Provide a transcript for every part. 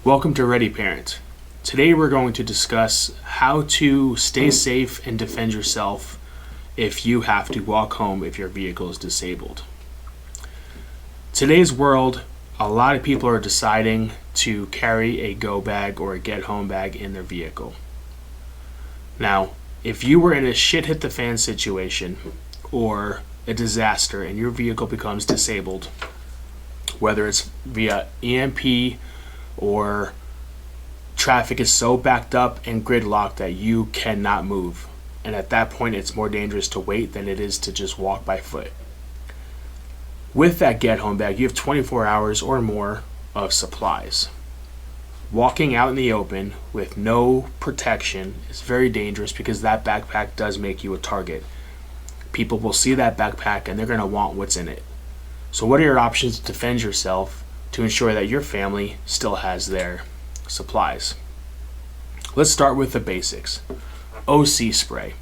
Welcome to Ready Parent. Today we're going to discuss how to stay safe and defend yourself if you have to walk home if your vehicle is disabled. Today's world, a lot of people are deciding to carry a go bag or a get home bag in their vehicle. Now, if you were in a shit hit the fan situation or a disaster and your vehicle becomes disabled, whether it's via EMP or traffic is so backed up and gridlocked that you cannot move, and at that point it's more dangerous to wait than it is to just walk by foot. With that get home bag, you have 24 hours or more of supplies. Walking out in the open with no protection is very dangerous because that backpack does make you a target. People will see that backpack and they're going to want what's in it. So what are your options to defend yourself to ensure that your family still has their supplies? Let's start with the basics. OC spray.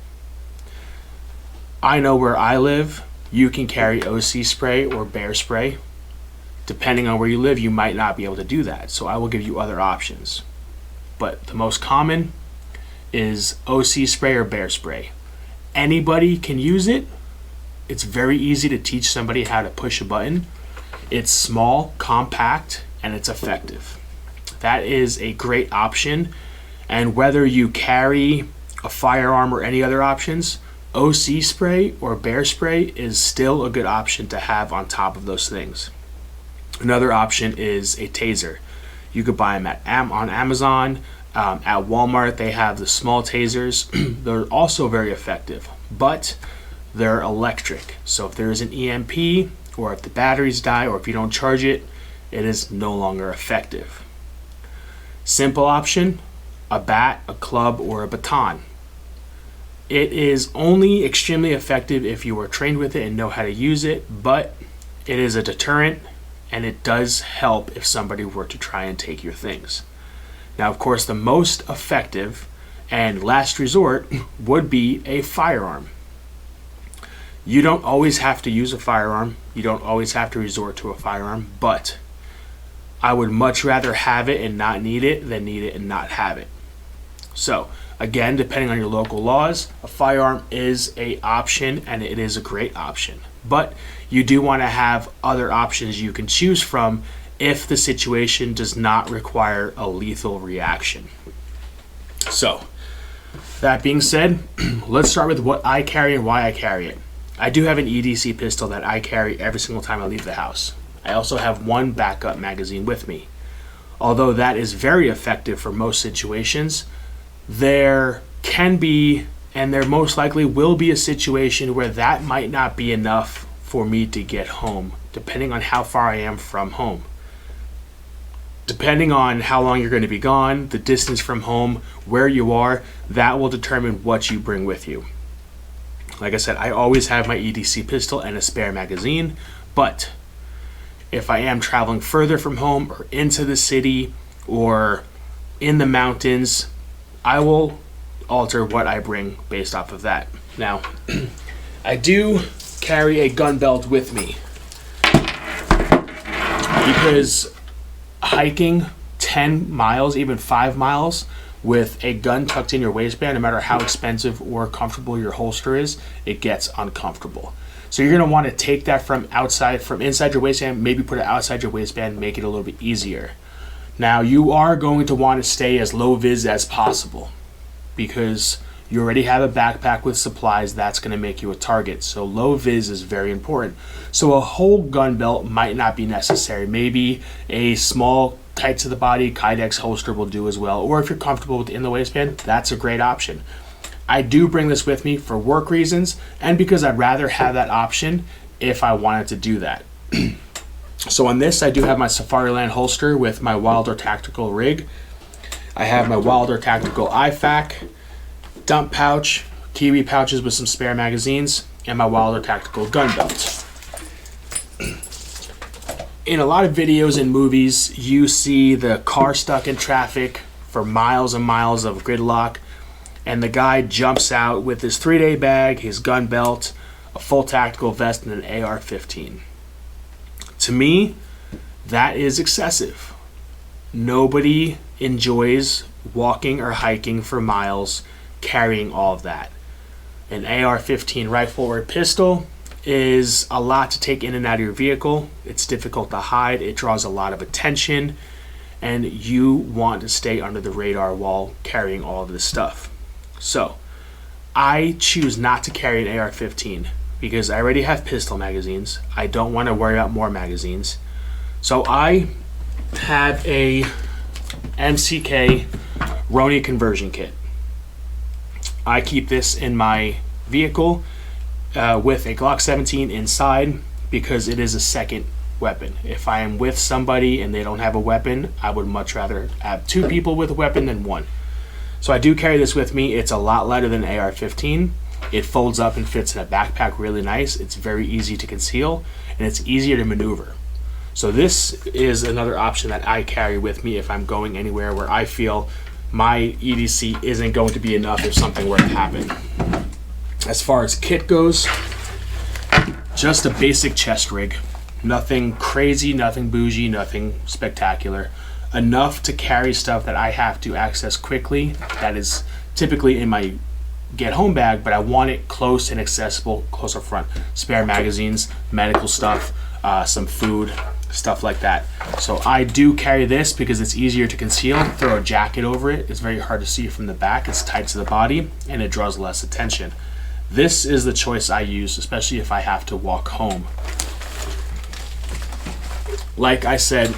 I know where I live, you can carry OC spray or bear spray. Depending on where you live, you might not be able to do that, so I will give you other options. But the most common is OC spray or bear spray. Anybody can use it. It's very easy to teach somebody how to push a button. It's small, compact, and it's effective. That is a great option, and whether you carry a firearm or any other options, OC spray or bear spray is still a good option to have on top of those things. Another option is a taser. You could buy them on Amazon. At Walmart, they have the small tasers. They're also very effective, but they're electric. So if there is an EMP, or if the batteries die, or if you don't charge it, it is no longer effective. Simple option, a bat, a club, or a baton. It is only extremely effective if you are trained with it and know how to use it, but it is a deterrent and it does help if somebody were to try and take your things. Now, of course, the most effective and last resort would be a firearm. You don't always have to use a firearm. You don't always have to resort to a firearm, but I would much rather have it and not need it than need it and not have it. So, again, depending on your local laws, a firearm is an option and it is a great option. But you do want to have other options you can choose from if the situation does not require a lethal reaction. So, that being said, let's start with what I carry and why I carry it. I do have an EDC pistol that I carry every single time I leave the house. I also have one backup magazine with me. Although that is very effective for most situations, there can be, and there most likely will be, a situation where that might not be enough for me to get home, depending on how far I am from home. Depending on how long you're going to be gone, the distance from home, where you are, that will determine what you bring with you. Like I said, I always have my EDC pistol and a spare magazine, but if I am traveling further from home or into the city or in the mountains, I will alter what I bring based off of that. Now, I do carry a gun belt with me because hiking 10 miles, even 5 miles, with a gun tucked in your waistband, no matter how expensive or comfortable your holster is, it gets uncomfortable. So you're going to want to take that from inside your waistband, maybe put it outside your waistband, make it a little bit easier. Now, you are going to want to stay as low vis as possible because you already have a backpack with supplies. That's going to make you a target. So low vis is very important. So a whole gun belt might not be necessary. Maybe a small tight to the body Kydex holster will do as well. Or if you're comfortable with it in the waistband, that's a great option. I do bring this with me for work reasons and because I'd rather have that option if I wanted to do that. So on this, I do have my Safariland holster with my Wilder Tactical rig. I have my Wilder Tactical IFAK, dump pouch, Kiwi pouches with some spare magazines, and my Wilder Tactical gun belt. In a lot of videos and movies, you see the car stuck in traffic for miles and miles of gridlock, and the guy jumps out with his 3-day bag, his gun belt, a full tactical vest, and an AR-15. To me, that is excessive. Nobody enjoys walking or hiking for miles carrying all of that. An AR-15 rifle or pistol is a lot to take in and out of your vehicle. It's difficult to hide. It draws a lot of attention, and you want to stay under the radar while carrying all of this stuff. So I choose not to carry an AR-15 because I already have pistol magazines. I don't want to worry about more magazines. So I have a MCK Roni conversion kit. I keep this in my vehicle with a Glock 17 inside because it is a second weapon. If I am with somebody and they don't have a weapon, I would much rather have 2 people with a weapon than 1. So I do carry this with me. It's a lot lighter than AR-15. It folds up and fits in a backpack really nice. It's very easy to conceal, and it's easier to maneuver. So this is another option that I carry with me if I'm going anywhere where I feel my EDC isn't going to be enough if something were to happen. As far as kit goes, just a basic chest rig. Nothing crazy, nothing bougie, nothing spectacular. Enough to carry stuff that I have to access quickly that is typically in my get home bag, but I want it close and accessible, close up front. Spare magazines, medical stuff, some food, stuff like that. So I do carry this because it's easier to conceal. Throw a jacket over it. It's very hard to see from the back. It's tight to the body and it draws less attention. This is the choice I use, especially if I have to walk home. Like I said,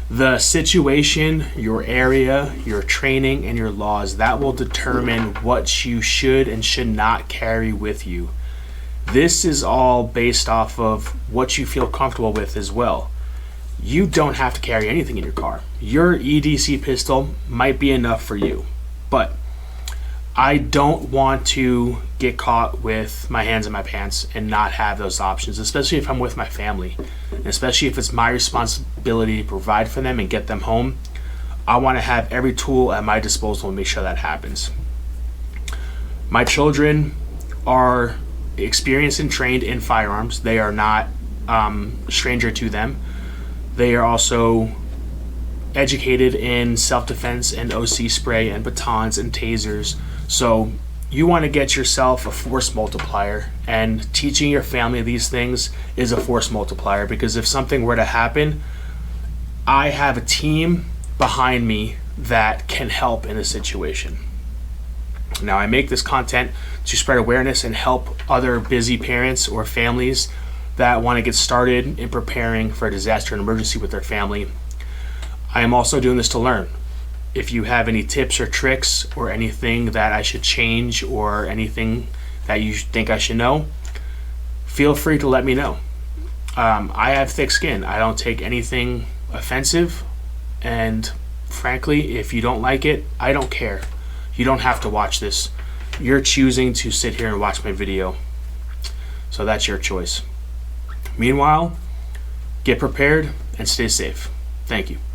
the situation, your area, your training, and your laws, that will determine what you should and should not carry with you. This is all based off of what you feel comfortable with as well. You don't have to carry anything in your car. Your EDC pistol might be enough for you, but I don't want to get caught with my hands in my pants and not have those options, especially if I'm with my family, and especially if it's my responsibility to provide for them and get them home. I want to have every tool at my disposal and make sure that happens. My children are experienced and trained in firearms. They are not stranger to them. They are also educated in self-defense and OC spray and batons and tasers. So you want to get yourself a force multiplier, and teaching your family these things is a force multiplier, because if something were to happen, I have a team behind me that can help in a situation. Now, I make this content to spread awareness and help other busy parents or families that want to get started in preparing for a disaster and emergency with their family. I am also doing this to learn. If you have any tips or tricks or anything that I should change or anything that you think I should know, feel free to let me know. I have thick skin. I don't take anything offensive, and frankly, if you don't like it, I don't care. You don't have to watch this. You're choosing to sit here and watch my video, so that's your choice. Meanwhile, get prepared and stay safe. Thank you.